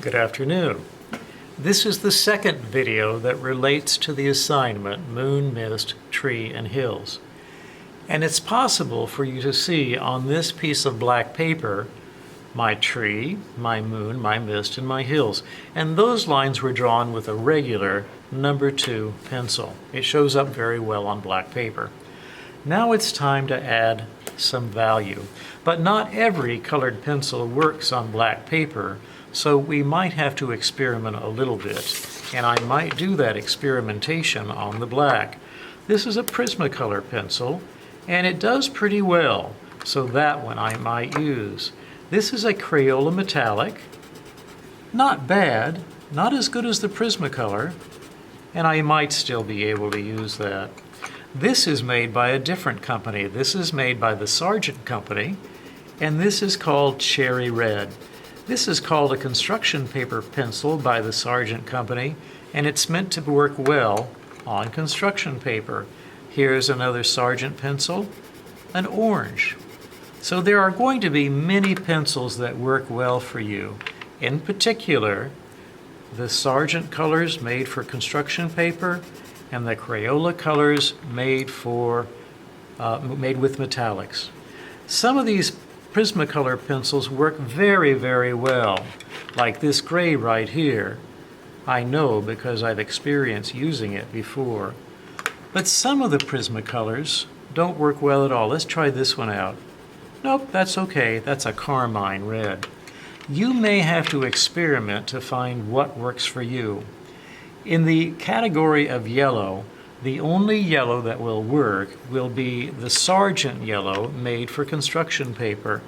Good afternoon. This is the second video that relates to the assignment Moon, Mist, Tree, and Hills. And it's possible for you to see on this piece of black paper my tree, my moon, my mist, and my hills. And those lines were drawn with a regular number 2 pencil. It shows up very well on black paper. Now it's time to add some value. But not every colored pencil works on black paper, so we might have to experiment a little bit. And I might do that experimentation on the black. This is a Prismacolor pencil, and it does pretty well, so that one I might use. This is a Crayola Metallic. Not bad, not as good as the Prismacolor, and I might still be able to use that. This is made by a different company. This is made by the Sargent Company, and this is called Cherry Red. This is called a construction paper pencil by the Sargent Company, and it's meant to work well on construction paper. Here's another Sargent pencil, an orange. So there are going to be many pencils that work well for you. In particular, the Sargent colors made for construction paper and the Crayola colors made with metallics. Some of these Prismacolor pencils work very, very well, like this gray right here. I know because I've experienced using it before. But some of the Prismacolors don't work well at all. Let's try this one out. Nope, that's okay. That's a carmine red. You may have to experiment to find what works for you. In the category of yellow, the only yellow that will work will be the Sargent yellow made for construction paper.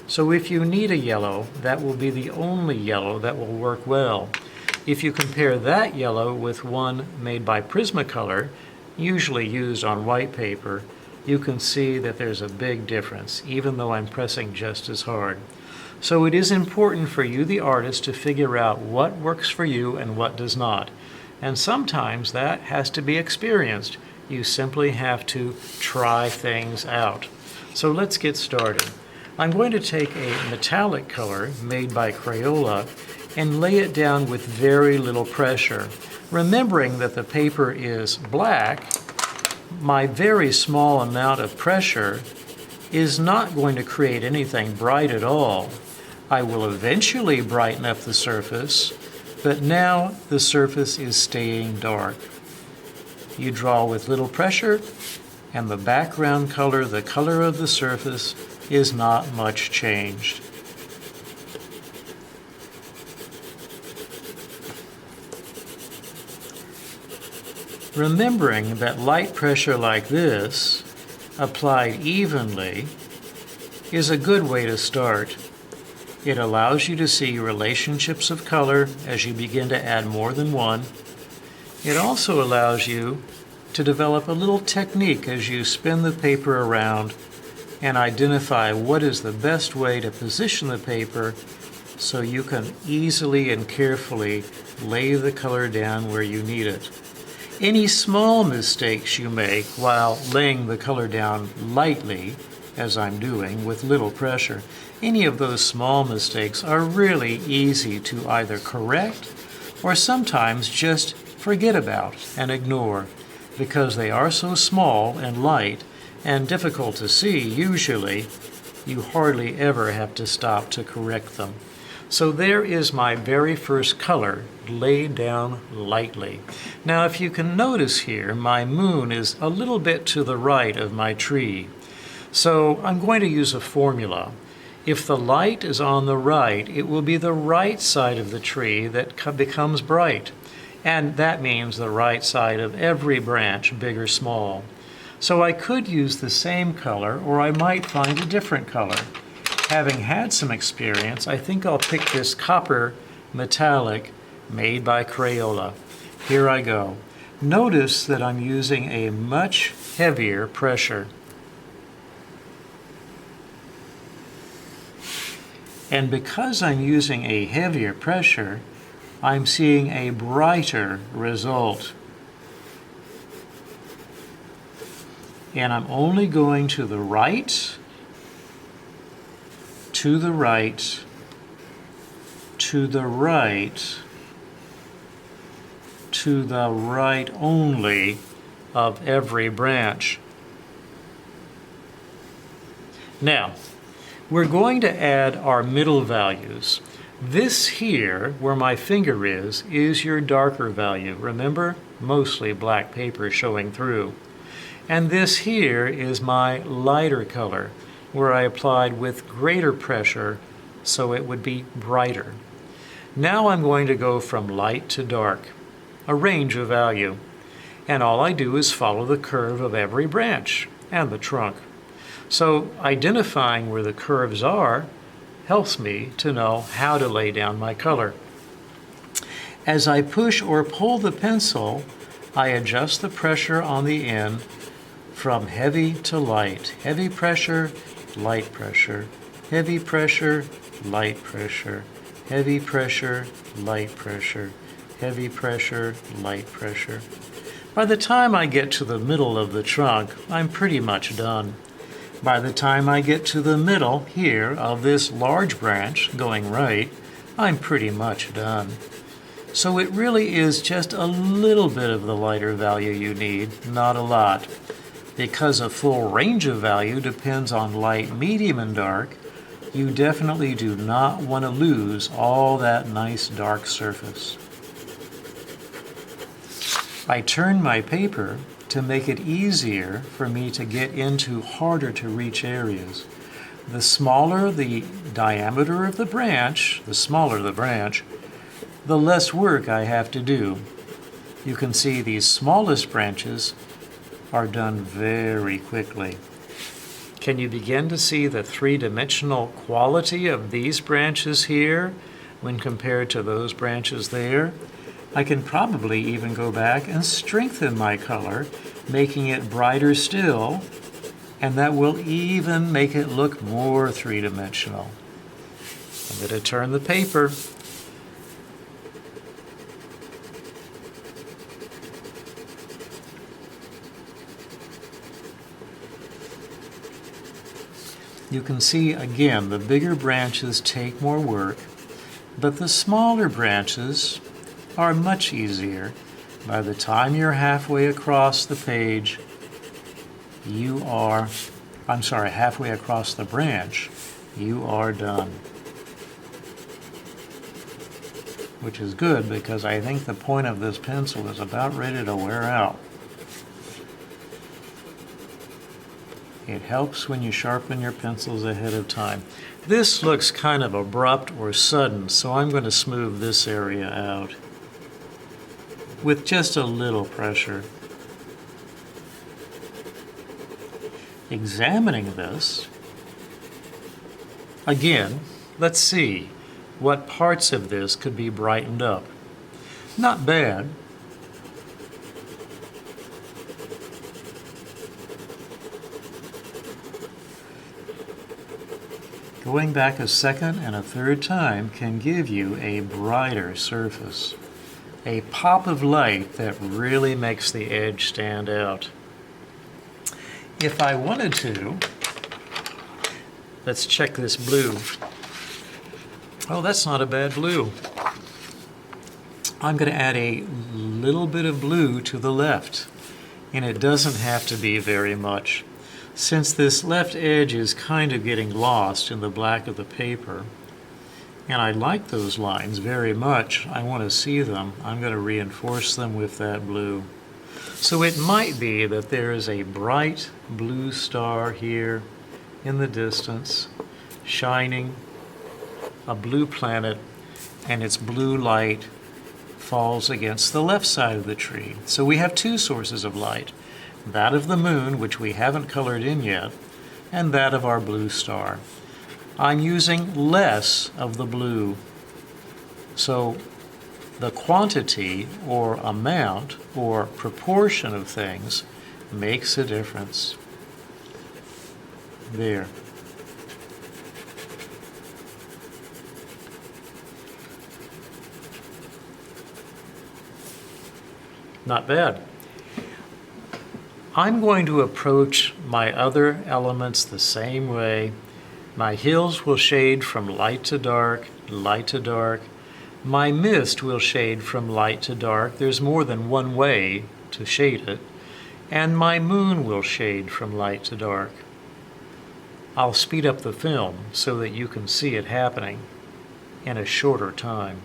So if you need a yellow, that will be the only yellow that will work well. If you compare that yellow with one made by Prismacolor, usually used on white paper, you can see that there's a big difference, even though I'm pressing just as hard. So it is important for you, the artist, to figure out what works for you and what does not. And sometimes that has to be experienced. You simply have to try things out. So let's get started. I'm going to take a metallic color made by Crayola and lay it down with very little pressure. Remembering that the paper is black, my very small amount of pressure is not going to create anything bright at all. I will eventually brighten up the surface, but now the surface is staying dark. You draw with little pressure, and the background color, the color of the surface, is not much changed. Remembering that light pressure like this, applied evenly, is a good way to start. It allows you to see relationships of color as you begin to add more than one. It also allows you to develop a little technique as you spin the paper around and identify what is the best way to position the paper so you can easily and carefully lay the color down where you need it. Any small mistakes you make while laying the color down lightly, as I'm doing, with little pressure, any of those small mistakes are really easy to either correct or sometimes just forget about and ignore because they are so small and light and difficult to see. Usually, you hardly ever have to stop to correct them. So there is my very first color laid down lightly. Now if you can notice here, my moon is a little bit to the right of my tree. So I'm going to use a formula. If the light is on the right, it will be the right side of the tree that becomes bright. And that means the right side of every branch, big or small. So I could use the same color, or I might find a different color. Having had some experience, I think I'll pick this copper metallic made by Crayola. Here I go. Notice that I'm using a much heavier pressure. And because I'm using a heavier pressure, I'm seeing a brighter result. And I'm only going to the right, to the right only of every branch. Now, we're going to add our middle values. This here, where my finger is your darker value. Remember? Mostly black paper showing through. And this here is my lighter color, where I applied with greater pressure so it would be brighter. Now I'm going to go from light to dark, a range of value. And all I do is follow the curve of every branch and the trunk. So identifying where the curves are helps me to know how to lay down my color. As I push or pull the pencil, I adjust the pressure on the end from heavy to light. Heavy pressure, light pressure. Heavy pressure, light pressure. Heavy pressure, light pressure. Heavy pressure, light pressure. By the time I get to the middle of the trunk, I'm pretty much done. By the time I get to the middle here of this large branch going right, I'm pretty much done. So it really is just a little bit of the lighter value you need, not a lot. Because a full range of value depends on light, medium, and dark, you definitely do not want to lose all that nice dark surface. I turn my paper to make it easier for me to get into harder to reach areas. The smaller the diameter of the branch, the smaller the branch, the less work I have to do. You can see these smallest branches are done very quickly. Can you begin to see the three-dimensional quality of these branches here when compared to those branches there? I can probably even go back and strengthen my color, making it brighter still, and that will even make it look more three-dimensional. I'm going to turn the paper. You can see again the bigger branches take more work, but the smaller branches are much easier. By the time you're halfway across the page, halfway across the branch, you are done. Which is good because I think the point of this pencil is about ready to wear out. It helps when you sharpen your pencils ahead of time. This looks kind of abrupt or sudden, so I'm going to smooth this area out with just a little pressure. Examining this, again, let's see what parts of this could be brightened up. Not bad. Going back a second and a third time can give you a brighter surface. A pop of light that really makes the edge stand out. If I wanted to, let's check this blue. Oh, that's not a bad blue. I'm going to add a little bit of blue to the left, and it doesn't have to be very much. Since this left edge is kind of getting lost in the black of the paper, and I like those lines very much, I want to see them, I'm going to reinforce them with that blue. So it might be that there is a bright blue star here in the distance, shining, a blue planet, and its blue light falls against the left side of the tree. So we have two sources of light, that of the moon, which we haven't colored in yet, and that of our blue star. I'm using less of the blue, so the quantity or amount or proportion of things makes a difference. There. Not bad. I'm going to approach my other elements the same way. My hills will shade from light to dark, light to dark. My mist will shade from light to dark. There's more than one way to shade it. And my moon will shade from light to dark. I'll speed up the film so that you can see it happening in a shorter time.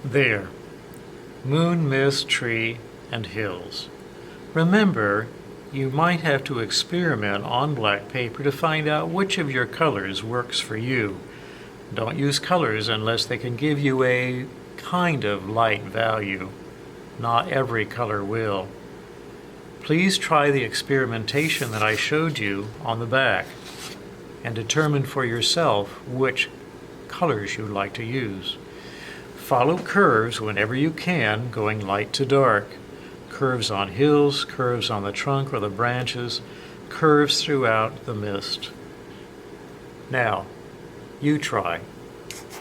There, moon, mist, tree, and hills. Remember, you might have to experiment on black paper to find out which of your colors works for you. Don't use colors unless they can give you a kind of light value. Not every color will. Please try the experimentation that I showed you on the back and determine for yourself which colors you'd like to use. Follow curves whenever you can, going light to dark. Curves on hills, curves on the trunk or the branches, curves throughout the mist. Now, you try.